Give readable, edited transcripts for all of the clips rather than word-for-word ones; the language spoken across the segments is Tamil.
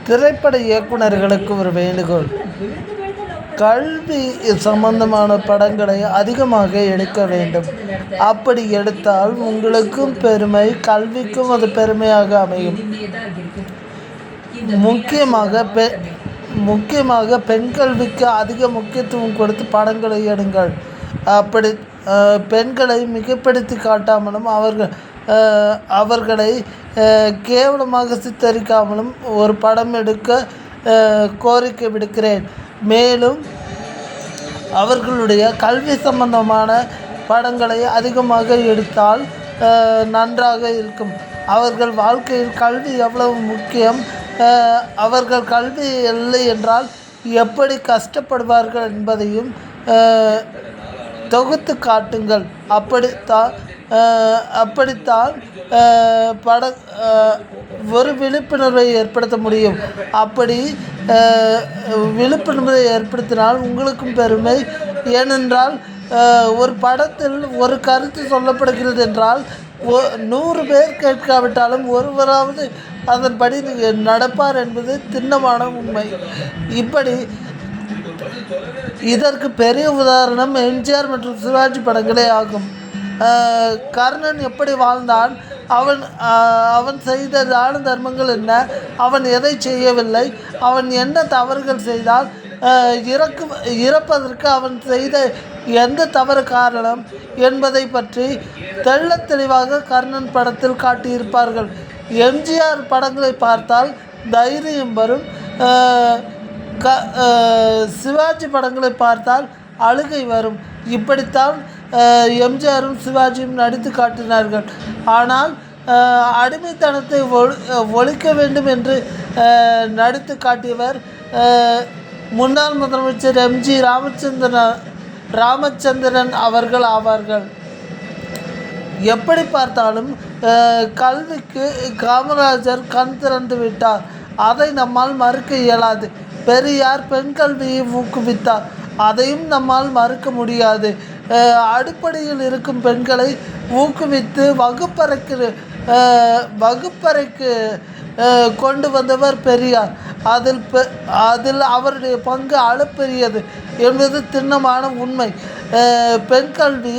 திரைப்பட இயக்குனர்களுக்கு ஒரு வேண்டுகோள்: கல்வி சம்பந்தமான படங்களை அதிகமாக எடுக்க வேண்டும். அப்படி எடுத்தால் உங்களுக்கும் பெருமை, கல்விக்கும் அது பெருமையாக அமையும். முக்கியமாக பெண் கல்விக்கு அதிக முக்கியத்துவம் கொடுத்து படங்களை எடுங்கள். அப்படி பெண்களை மிகைப்படுத்தி காட்டாமலும் அவர்களை கேவலமாக சித்தரிக்காமலும் ஒரு படம் எடுக்க கோரிக்கை விடுக்கிறேன். மேலும் அவர்களுடைய கல்வி சம்பந்தமான படங்களை அதிகமாக எடுத்தால் நன்றாக இருக்கும். அவர்கள் வாழ்க்கையில் கல்வி எவ்வளவு முக்கியம், அவர்கள் கல்வி இல்லை என்றால் எப்படி கஷ்டப்படுவார்கள் என்பதையும் தொகுத்து காட்டுங்கள். அப்படித்தான் ஒரு விழிப்புணர்வை ஏற்படுத்த முடியும். அப்படி விழிப்புணர்வை ஏற்படுத்தினால் உங்களுக்கும் பெருமை. ஏனென்றால் ஒரு படத்தில் ஒரு கருத்து சொல்லப்படுகிறது என்றால் 100 பேர் கேட்காவிட்டாலும் ஒருவராவது அதன்படி நடப்பார் என்பது திண்ணமான உண்மை. இதற்கு பெரிய உதாரணம் எம்ஜிஆர் மற்றும் சிவாஜி படங்களே ஆகும். கர்ணன் எப்படி வாழ்ந்தான், அவன் செய்த தான தர்மங்கள் என்ன, அவன் எதை செய்யவில்லை, அவன் என்ன தவறுகள் செய்தால் இறப்பதற்கு அவன் செய்த எந்த தவறு காரணம் என்பதை பற்றி தெள்ளத் தெளிவாக கர்ணன் படத்தில் காட்டியிருப்பார்கள். எம்ஜிஆர் படங்களை பார்த்தால் தைரியம் வரும். சிவாஜி படங்களை பார்த்தால் அழுகை வரும். இப்படித்தான் எம்ஜிஆரும் சிவாஜியும் நடித்து காட்டினார்கள். ஆனால் அடிமைத்தனத்தை ஒழிக்க வேண்டும் என்று நடித்து காட்டியவர் முன்னாள் முதலமைச்சர் எம்.ஜி. ராமச்சந்திரன் அவர்கள் ஆவார்கள். எப்படி பார்த்தாலும் கல்விக்கு காமராஜர் கண் திறந்து விட்டார். அதை நம்மால் மறுக்க இயலாது. பெரியார் பெண் கல்வியை ஊக்குவித்தார். அதையும் நம்மால் மறுக்க முடியாது. அடிப்படையில் இருக்கும் பெண்களை ஊக்குவித்து வகுப்பறைக்கு கொண்டு வந்தவர் பெரியார். அதில் அவருடைய பங்கு அளப்பெரியது என்பது திண்ணமான உண்மை. பெண் கல்வி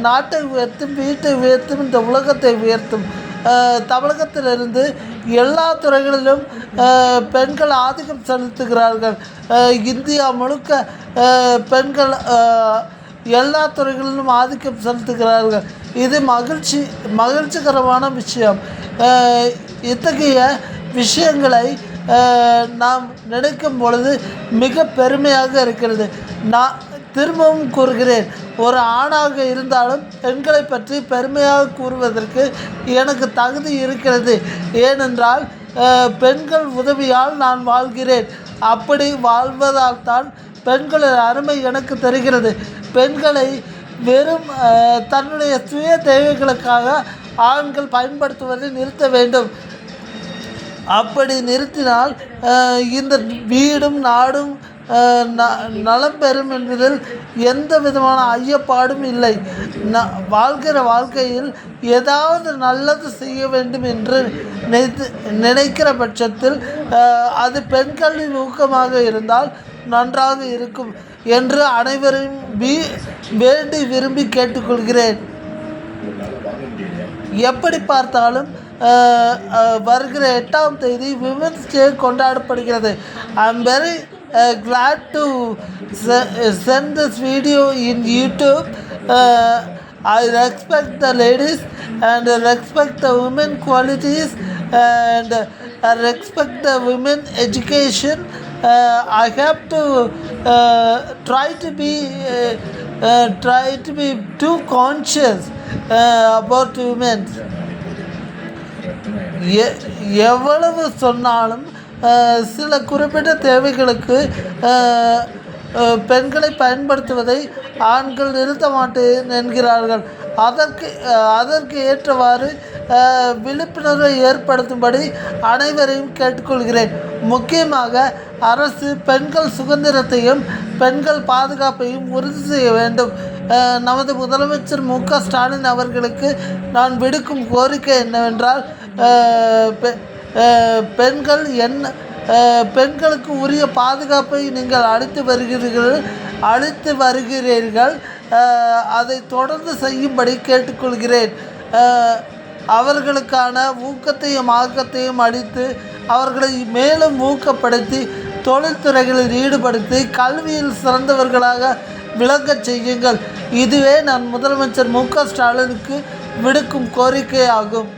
நாட்டை உயர்த்தும், வீட்டை உயர்த்தும், இந்த உலகத்தை உயர்த்தும். தமிழகத்திலிருந்து எல்லா துறைகளிலும் பெண்கள் ஆதிக்கம் செலுத்துகிறார்கள். இந்தியா முழுக்க பெண்கள் எல்லா துறைகளிலும் ஆதிக்கம் செலுத்துகிறார்கள். இது மகிழ்ச்சிகரமான விஷயம். இத்தகைய விஷயங்களை நாம் நினைக்கும் பொழுது மிக பெருமையாக இருக்கிறது. நான் திரும்பவும் கூறுகிறேன், ஒரு ஆணாக இருந்தாலும் பெண்களை பற்றி பெருமையாக கூறுவதற்கு எனக்கு தகுதி இருக்கிறது. ஏனென்றால் பெண்கள் உதவியால் நான் வாழ்கிறேன். அப்படி வாழ்வதால் தான் பெண்களின் அருமை எனக்கு தெரிகிறது. பெண்களை வெறும் தன்னுடைய சுய தேவைகளுக்காக ஆண்கள் பயன்படுத்துவதை நிறுத்த வேண்டும். அப்படி நிறுத்தினால் இந்த வீடும் நாடும் நலம் பெறும் என்பதில் எந்த விதமான ஐயப்பாடும் இல்லை. வாழ்கிற வாழ்க்கையில் ஏதாவது நல்லது செய்ய வேண்டும் என்று நினைக்கிற பட்சத்தில் அது பெண்களின் ஊக்கமாக இருந்தால் நன்றாக இருக்கும் என்று அனைவரையும் வேண்டி விரும்பி கேட்டுக்கொள்கிறேன். எப்படி பார்த்தாலும் வருகிற 8ஆம் தேதி விமென்ஸ் டே கொண்டாடப்படுகிறது. ஐ am very glad to send this video in YouTube. I respect the ladies and respect the women qualities and I respect the women education. I have to try to be too conscious about women. எவ்வளவு சொன்னாலும் சில குறிப்பிட்ட தேவைகளுக்கு பெண்களை பயன்படுத்துவதை ஆண்கள் நிறுத்த மாட்டேன் என்கிறார்கள். அதற்கு ஏற்றவாறு விழிப்புணர்வை ஏற்படுத்தும்படி அனைவரையும் கேட்டுக்கொள்கிறேன். முக்கியமாக அரசு பெண்கள் சுதந்திரத்தையும் பெண்கள் பாதுகாப்பையும் உறுதி செய்ய வேண்டும். நமது முதலமைச்சர் மு.க. ஸ்டாலின் அவர்களுக்கு நான் விடுக்கும் கோரிக்கை என்னவென்றால், பெண்கள் பெண்களுக்கு உரிய பாதுகாப்பை நீங்கள் அளித்து வருகிறீர்கள். அதை தொடர்ந்து செய்யும்படி கேட்டுக்கொள்கிறேன். அவர்களுக்கான ஊக்கத்தையும் ஆக்கத்தையும் அளித்து அவர்களை மேலும் ஊக்கப்படுத்தி தொழில்துறைகளில் ஈடுபடுத்தி கல்வியில் சிறந்தவர்களாக விளங்கச் செய்யுங்கள். இதுவே நான் முதலமைச்சர் மு.க. ஸ்டாலினுக்கு விடுக்கும் கோரிக்கையாகும்.